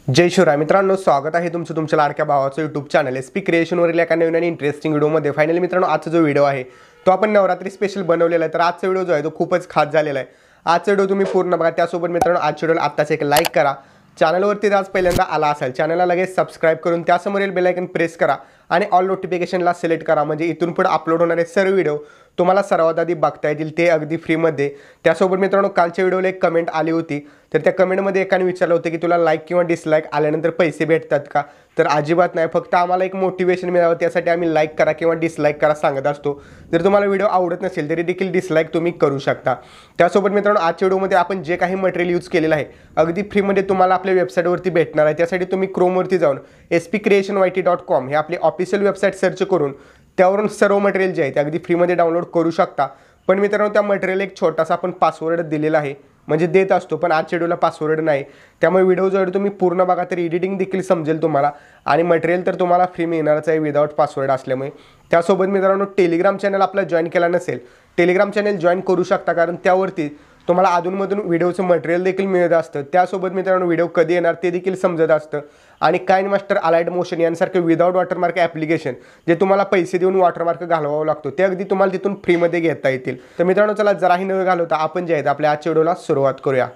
जय शिवराय मित्रांनो, स्वागत आहे तुमचं तुमच्या लाडक्या भावाचं यूट्यूब चॅनल एसपी क्रिएशनवरील एका नवीन आणि इंटरेस्टिंग व्हिडिओमध्ये. फायनली मित्रांनो, आजचा जो व्हिडिओ आहे तो आपण नवरात्री स्पेशल बनवलेला आहे. तर आजचा व्हिडिओ जो आहे तो खूपच खास झालेला आहे. आजचा व्हिडिओ तुम्ही पूर्ण बघा. त्यासोबत मित्रांनो, आजच्या व्हिडिओला आत्ताच एक लाईक करा. चॅनलवरती आज पहिल्यांदा आला असेल चॅनलला लगेच सबस्क्राइब करून त्यासमोरील बेल आयकन प्रेस करा आणि ऑल नोटिफिकेशनला सिलेक्ट करा, म्हणजे इथून पुढे अपलोड होणारे सर्व व्हिडिओ तुम्हाला सर्वात आधी बघता येतील, ते अगदी फ्रीमध्ये. त्यासोबत मित्रांनो, कालच्या व्हिडिओला एक कमेंट आली होती, तर त्या कमेंटमध्ये एकाने विचारलं होतं की तुला लाईक किंवा डिसलाईक आल्यानंतर पैसे भेटतात का. तर अजिबात नाही, फक्त आम्हाला एक मोटिवेशन मिळावं त्यासाठी आम्ही लाईक करा किंवा डिसलाईक करा सांगत असतो. जर तुम्हाला व्हिडिओ आवडत नसेल तरी देखील डिसलाईक तुम्ही करू शकता. त्यासोबत मित्रांनो, आजच्या व्हिडिओमध्ये आपण जे काही मटेरियल यूज केलेलं आहे अगदी फ्रीमध्ये तुम्हाला आपल्या वेबसाईटवरती भेटणार आहे. त्यासाठी तुम्ही क्रोमवरती जाऊन spcreationyt.com हे आपली ऑफिशियल वेबसाईट सर्च करून त्यावरून सर्व मटेरियल जे आहे ते अगदी फ्रीमध्ये डाउनलोड करू शकता. पण मित्रांनो, त्या मटेरियल एक छोटासा आपण पासवर्ड दिलेला आहे, म्हणजे देत असतो, पण आजच्या व्हिडिओला पासवर्ड नाही. त्यामुळे व्हिडिओ जो आहे तुम्ही पूर्ण बघा, तर एडिटिंग देखील समजेल तुम्हाला, आणि मटेरियल तर तुम्हाला फ्री मिळणारच आहे विदाउट पासवर्ड असल्यामुळे. त्यासोबत मित्रांनो, टेलिग्राम चॅनल आपला जॉईन केला नसेल, टेलिग्राम चॅनल जॉईन करू शकता, कारण त्यावरती तुम्हाला अधूनमधून व्हिडिओचं मटेरियल देखील मिळत असतं. त्यासोबत मित्रांनो, व्हिडिओ कधी येणार ते देखील समजत असतं. आणि काइनमास्टर, अलाइट मोशन यांसारखे विदाउट वॉटरमार्क ॲप्लिकेशन जे तुम्हाला पैसे देऊन वॉटरमार्क घालवावा लागतो, ते अगदी तुम्हाला तिथून फ्रीमध्ये घेता येतील. तर मित्रांनो, चला जराही न घालवता आपण जे आहेत आपल्या आजच्या व्हिडिओला सुरुवात करूया.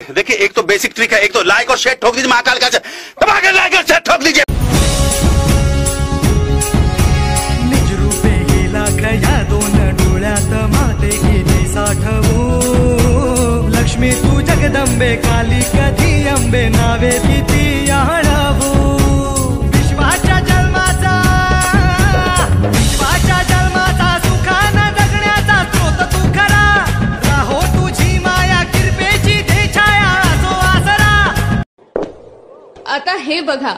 देखिए, एक तो बेसिक ट्रिक है, एक तो लाइक और शेयर ठोक दीजिए, महाकाल का धमाके लाइक और शेयर ठोक दीजिए. निज रूपे गेला खया दोन डोळ्यात माते गेले साठवू. लक्ष्मी तू जगदंबे काली कधी अंबे नावे किती आळवू. विश्वाच्या जन्माचा सुखानं जगण्याचा स्रोत तू खरा. राहो तुझी माया कृपेची दे छाया असो आसरा. आता हे बघा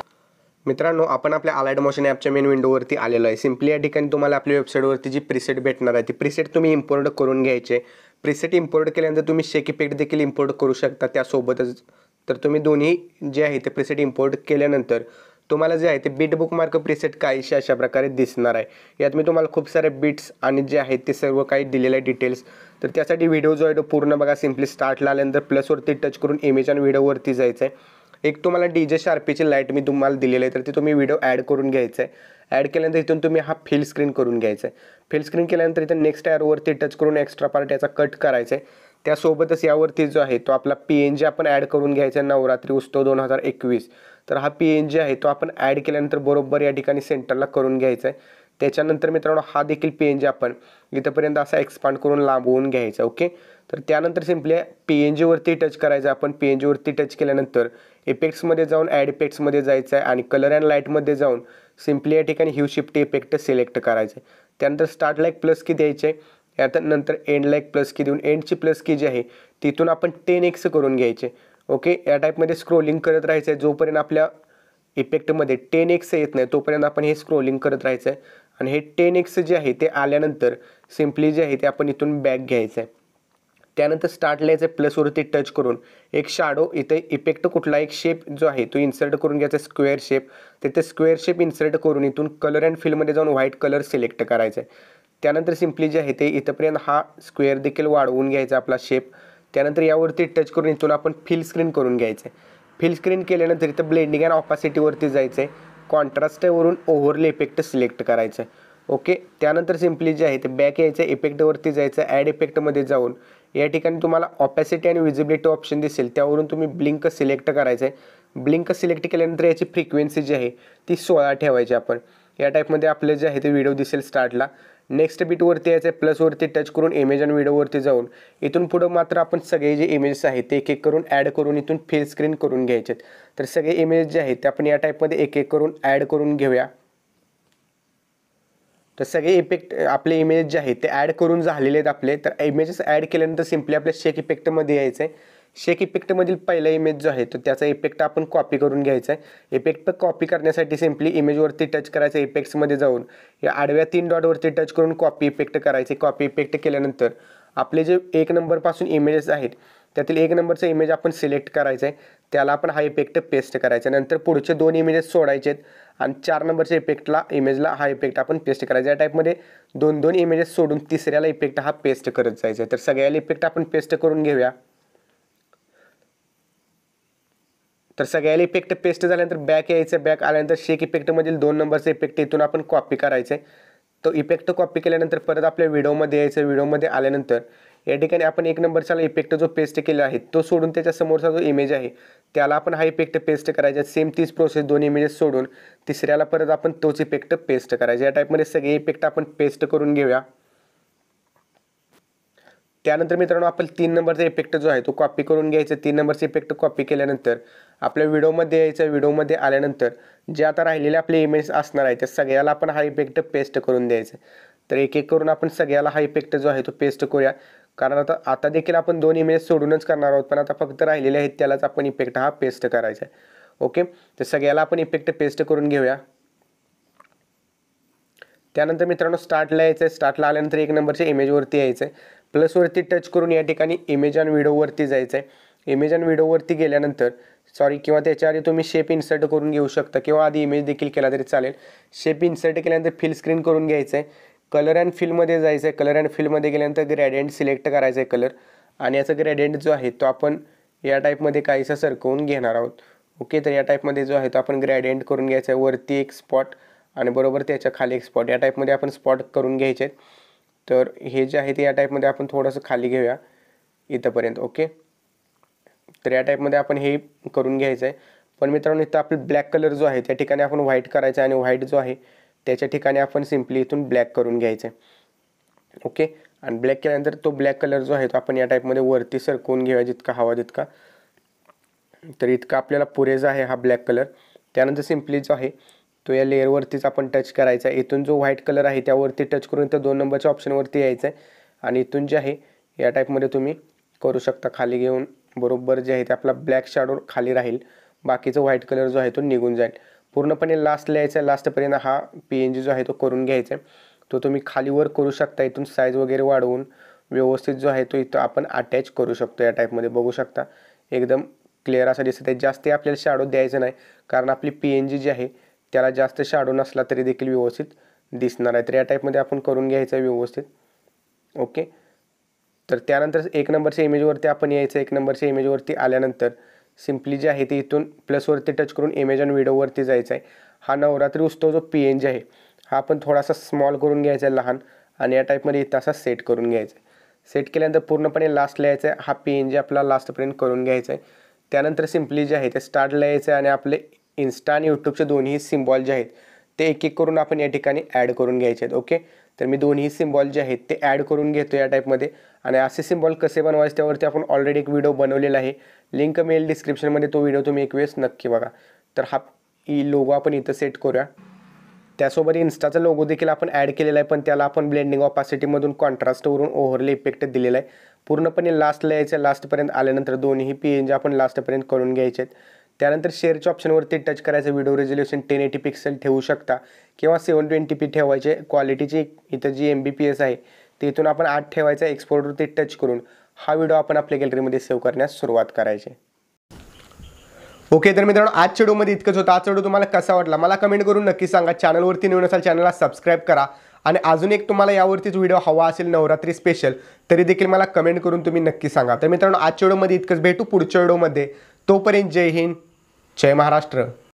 मित्रांनो, आपण आपल्या अलाइट मोशन ॲपच्या मेन विंडोवरती आलेलो आहे. सिम्पली या ठिकाणी तुम्हाला आपल्या वेबसाईटवरती जी प्रीसेट भेटणार आहे ती प्रीसेट तुम्ही इम्पोर्ट करून घ्यायचे. प्रीसेट इम्पोर्ट केल्यानंतर तुम्ही शेक इफेक्ट देखील इम्पोर्ट करू शकता त्यासोबतच. तर तुम्ही दोन्ही जे आहे ते प्रीसेट इम्पोर्ट केल्यानंतर तुम्हाला जे आहे ते बीट बुकमार्क प्रीसेट काहीशी अशा प्रकारे दिसणार आहे. यात मी तुम्हाला खूप सारे बीट्स आणि जे आहेत ते सर्व काही दिलेले आहे डिटेल्स. तर त्यासाठी व्हिडिओ जो आहे तो पूर्ण बघा. सिम्पली स्टार्टला आल्यानंतर प्लसवरती टच करून इमेज आणि व्हिडिओवरती जायचं आहे. एक तुम्हाला DJ शार्पीची लाईट मी तुम्हाला दिलेलं आहे, तर ते तुम्ही व्हिडिओ ॲड करून घ्यायचं आहे. ॲड केल्यानंतर इथून तुम्ही हा फिल स्क्रीन करून घ्यायचा आहे. फिल स्क्रीन केल्यानंतर इथं नेक्स्ट ॲरोवरती टच करून एक्स्ट्रा पार्ट याचा कट करायचा आहे. त्यासोबतच यावरती जो आहे तो आपला PNG आपण ॲड करून घ्यायचा आहे, नवरात्री उत्सव 2021. तर हा PNG आहे तो आपण ॲड केल्यानंतर बरोबर या ठिकाणी सेंटरला करून घ्यायचा आहे. त्याच्यानंतर मित्रांनो, हा देखील PNG आपण इथंपर्यंत असा एक्सपांड करून लांबवून घ्यायचा. ओके, तर त्यानंतर सिम्पली PNG वरती टच करायचं. आपण PNG वरती टच केल्यानंतर इफेक्ट्समध्ये जाऊन ॲड इफेक्ट्समध्ये जायचं आहे आणि कलर अँड लाईटमध्ये जाऊन सिम्पली या ठिकाणी ह्यू शिफ्ट इफेक्ट सिलेक्ट करायचं आहे. त्यानंतर स्टार्टला एक प्लस की द्यायचे आहे. त्यानंतर एंडला एक प्लस की देऊन एंडची प्लस की जी आहे तिथून आपण 10x करून घ्यायचे. ओके, या टाईपमध्ये स्क्रोलिंग करत राहायचं आहे. जोपर्यंत आपल्या इफेक्टमध्ये 10x येत नाही तोपर्यंत आपण हे स्क्रोलिंग करत राहायचं आहे. आणि हे 10x जे आहे ते आल्यानंतर सिम्पली जे आहे ते आपण इथून बॅक घ्यायचं आहे. त्यानंतर स्टार्टला याचं प्लसवरती टच करून एक शॅडो इथे इफेक्ट कुठला एक शेप जो आहे तो इन्सर्ट करून घ्यायचा, स्क्वेअर शेप. तिथे स्क्वेअर शेप इन्सर्ट करून इथून कलर अँड फिलमध्ये जाऊन व्हाईट कलर सिलेक्ट करायचा आहे. त्यानंतर सिम्पली जे आहे ते इथंपर्यंत हा स्क्वेअर देखील वाढवून घ्यायचा आपला शेप. त्यानंतर यावरती टच करून इथून आपण फिल स्क्रीन करून घ्यायचं आहे. फिल स्क्रीन केल्यानंतर इथं ब्लेंडिंग अँड ऑपासिटीवरती जायचं आहे. कॉन्ट्रास्टवरून ओव्हरले इफेक्ट सिलेक्ट करायचं आहे. ओके, त्यानंतर सिम्पली जे आहे ते बॅक यायचं, इफेक्टवरती जायचं, ॲड इफेक्टमध्ये जाऊन या ठिकाणी तुम्हाला ऑपॅसिटी आणि विजिबिलिटी ऑप्शन दिसेल, त्यावरून तुम्ही ब्लिंक सिलेक्ट करायचं आहे. ब्लिंक सिलेक्ट केल्यानंतर याची फ्रिक्वेन्सी जी आहे ती 16 ठेवायची. आपण या टाईपमध्ये आपले जे आहे ते व्हिडिओ दिसेल स्टार्टला. नेक्स्ट बीटवरती यायचं आहे, प्लसवरती टच करून इमेज आणि व्हिडिओवरती जाऊन इथून पुढं मात्र आपण सगळे जे इमेजेस आहेत ते एक एक करून ॲड करून इथून फिल स्क्रीन करून घ्यायचे. तर सगळे इमेज जे आहेत ते आपण या टाईपमध्ये एक एक करून ॲड करून घेऊया. तर सगळे इफेक्ट आपले इमेज जे आहेत ते ॲड करून झालेले आहेत आपले. तर इमेजेस ॲड केल्यानंतर सिम्पली आपल्या शेक इफेक्टमध्ये यायचं आहे. शेक इफेक्टमधील पहिला इमेज जो आहे तो त्याचा इफेक्ट आपण कॉपी करून घ्यायचा आहे. इफेक्ट कॉपी करण्यासाठी सिम्पली इमेजवरती टच करायचं, इफेक्ट्समध्ये जाऊन या आडव्या 3 डॉटवरती टच करून कॉपी इफेक्ट करायचे. कॉपी इफेक्ट केल्यानंतर आपले जे 1 नंबरपासून इमेजेस आहेत त्यातील 1 नंबरचा इमेज आपण सिलेक्ट करायचा आहे, त्याला आपण हा इफेक्ट पेस्ट करायचा. नंतर पुढचे 2 इमेजेस सोडायचे आहेत आणि 4 नंबरच्या इफेक्टला इमेजला हा इफेक्ट आपण पेस्ट करायचा. या टाईपमध्ये 2-2 इमेजेस सोडून तिसऱ्याला इफेक्ट हा पेस्ट करत जायचा. तर सगळ्याला इफेक्ट आपण पेस्ट करून घेऊया. तर सगळ्याला इफेक्ट पेस्ट झाल्यानंतर बॅक यायचं, बॅक आल्यानंतर शेक इफेक्टमधील 2 नंबरचा इफेक्ट इथून आपण कॉपी करायचं आहे. तो इफेक्ट कॉपी केल्यानंतर परत आपल्या व्हिडिओमध्ये यायचं. व्हिडिओमध्ये आल्यानंतर या ठिकाणी आपण 1 नंबरचा इफेक्ट जो पेस्ट केला आहे तो सोडून त्याच्या समोरचा जो इमेज आहे त्याला आपण हा इफेक्ट पेस्ट करायचा. सेम तीच प्रोसेस 2 इमेजेस सोडून तिसऱ्याला परत आपण तोच इफेक्ट पेस्ट करायचा. या टाईपमध्ये सगळे इफेक्ट आपण पेस्ट करून घेऊया. त्यानंतर मित्रांनो आपण 3 नंबरचा इफेक्ट जो आहे तो कॉपी करून घ्यायचा. 3 नंबरचा इफेक्ट कॉपी केल्यानंतर आपल्या व्हिडिओमध्ये यायचं. व्हिडिओमध्ये आल्यानंतर जे आता राहिलेले आपले इमेज असणार आहे त्या सगळ्याला आपण हा इफेक्ट पेस्ट करून द्यायचा. तर एक एक करून आपण सगळ्याला हा इफेक्ट जो आहे तो पेस्ट करूया. कारण आता देखील आपण 2 इमेज सोडूनच करणार आहोत, पण आता फक्त राहिलेले आहेत त्यालाच आपण इफेक्ट हा पेस्ट करायचा आहे. ओके, तर सगळ्याला आपण इफेक्ट पेस्ट करून घेऊया. त्यानंतर मित्रांनो स्टार्टला यायचं आहे. स्टार्टला आल्यानंतर 1 नंबरच्या इमेजवरती यायचं आहे. प्लसवरती टच करून या ठिकाणी इमेज आणि व्हिडिओवरती जायचं आहे. इमेज आणि व्हिडिओवरती गेल्यानंतर किंवा त्याच्या आधी तुम्ही शेप इन्सर्ट करून घेऊ शकता किंवा आधी इमेज देखील केला तरी चालेल. शेप इन्सर्ट केल्यानंतर फिल स्क्रीन करून घ्यायचं आहे. कलर अँड फिलमध्ये जायचं आहे. कलर अँड फिलमध्ये गेल्यानंतर ग्रेडियंट सिलेक्ट करायचं आहे कलर, आणि याचा ग्रेडियंट जो आहे तो आपण या टाईपमध्ये काहीसा सरकवून घेणार आहोत. ओके, तर या टाईपमध्ये जो आहे तो आपण ग्रेडियंट करून घ्यायचा आहे. वरती एक स्पॉट आणि बरोबर त्याच्या खाली एक स्पॉट, या टाईपमध्ये आपण स्पॉट करून घ्यायचे आहेत. तर हे जे आहे ते या टाईपमध्ये आपण थोडंसं खाली घेऊया इथंपर्यंत. ओके, तर या टाईपमध्ये आपण हे करून घ्यायचं आहे. पण मित्रांनो इथं आपलं ब्लॅक कलर जो आहे त्या ठिकाणी आपण व्हाईट करायचा आहे आणि व्हाईट जो आहे त्याच्या ठिकाणी आपण सिम्पली इथून ब्लॅक करून घ्यायचं आहे. ओके, आणि ब्लॅक केल्यानंतर तो ब्लॅक कलर जो आहे तो आपण या टाईपमध्ये वरती सरकवून घेऊया जितका हवा तितका. तर इतका आपल्याला पुरेसा आहे हा ब्लॅक कलर. त्यानंतर सिम्पली जो आहे तो या लेअरवरतीच आपण टच करायचा आहे. इथून जो व्हाईट कलर आहे त्यावरती टच करून इथं 2 नंबरच्या ऑप्शनवरती यायचं आहे आणि इथून जे आहे या टाईपमध्ये तुम्ही करू शकता. खाली घेऊन बरोबर जे आहे ते आपला ब्लॅक शॅडो खाली राहील, बाकीचा व्हाईट कलर जो आहे तो निघून जाईल. पूर्णपणे लास्टला यायचं आहे. लास्टपर्यंत हा PNG जो आहे तो करून घ्यायचा आहे. तो तुम्ही खालीवर करू शकता. इथून साईज वगैरे वाढवून व्यवस्थित जो आहे तो इथं आपण अटॅच करू शकतो. या टाईपमध्ये बघू शकता एकदम क्लिअर असं दिसत आहे. जास्त आपल्याला शॅडो द्यायचं नाही कारण आपली PNG जी आहे त्याला जास्त शॅडो नसला तरी देखील व्यवस्थित दिसणार आहे. तर या टाईपमध्ये आपण करून घ्यायचं आहे व्यवस्थित. ओके, तर त्यानंतर 1 नंबरच्या इमेजवरती आपण यायचं. 1 नंबरच्या इमेजवरती आल्यानंतर सिम्पली जे आहे ते इथून प्लसवरती टच करून इमेज आणि व्हिडिओवरती जायचं आहे. हा नवरात्री उत्सव जो PNG आहे हा आपण थोडासा स्मॉल करून घ्यायचा आहे लहान, आणि या टाईपमध्ये इथं असा सेट करून घ्यायचा आहे. सेट केल्यानंतर पूर्णपणे लास्टला यायचं आहे. हा PNG आपला लास्टपर्यंत करून घ्यायचा आहे. त्यानंतर सिम्पली जे आहे ते स्टार्टला यायचं आहे आणि आपले इन्स्टा आणि यूट्यूबचे दोन्ही सिम्बॉल जे आहेत ते एक एक करून आपण या ठिकाणी ॲड करून घ्यायचे आहेत. ओके, तर मी दोन्ही सिम्बॉल जे आहेत ते ॲड करून घेतो या टाईपमध्ये. आणि असे सिम्बॉल कसे बनवायचे त्यावरती आपण ऑलरेडी एक व्हिडिओ बनवलेला आहे. लिंक मिळेल डिस्क्रिप्शनमध्ये. तो व्हिडिओ तुम्ही एक वेळेस नक्की बघा. तर हा लोगो आपण इथं सेट करूया. त्यासोबत इन्स्टाचा लोगो देखील आपण ॲड केलेला आहे, पण त्याला आपण ब्लेंडिंग ऑपासिटीमधून कॉन्ट्रास्टवरून ओव्हरले इफेक्ट दिलेला आहे. पूर्णपणे लास्टला यायचं. लास्टपर्यंत आल्यानंतर दोन्ही PNG आपण लास्टपर्यंत करून घ्यायचे आहेत. त्यानंतर शेअरच्या ऑप्शनवरती टच करायचं. व्हिडिओ रेझोल्युशन 1080 पिक्सल ठेवू शकता किंवा 720p ठेवायचे. क्वालिटीची इथं जी MBPS आहे ते इथून आपण 8 ठेवायचं. एक्सपोर्टवरती टच करून हा व्हिडिओ आपण आपल्या गॅलरीमध्ये सेव्ह करण्यास सुरुवात करायची. ओके, तर मित्रांनो आजच्या व्हिडिओमध्ये इतकंच होतं. आजचा व्हिडिओ तुम्हाला कसा वाटला मला कमेंट करून नक्की सांगा. चॅनलवरती नवीन असाल चॅनलला सबस्क्राईब करा. आणि अजून एक तुम्हाला यावरतीच व्हिडिओ हवा असेल नवरात्री स्पेशल तरी देखील मला कमेंट करून तुम्ही नक्की सांगा. तर मित्रांनो आजच्या व्हिडिओमध्ये इतकंच. भेटू पुढच्या व्हिडिओमध्ये. तोपर्यंत जय हिंद, जय महाराष्ट्र.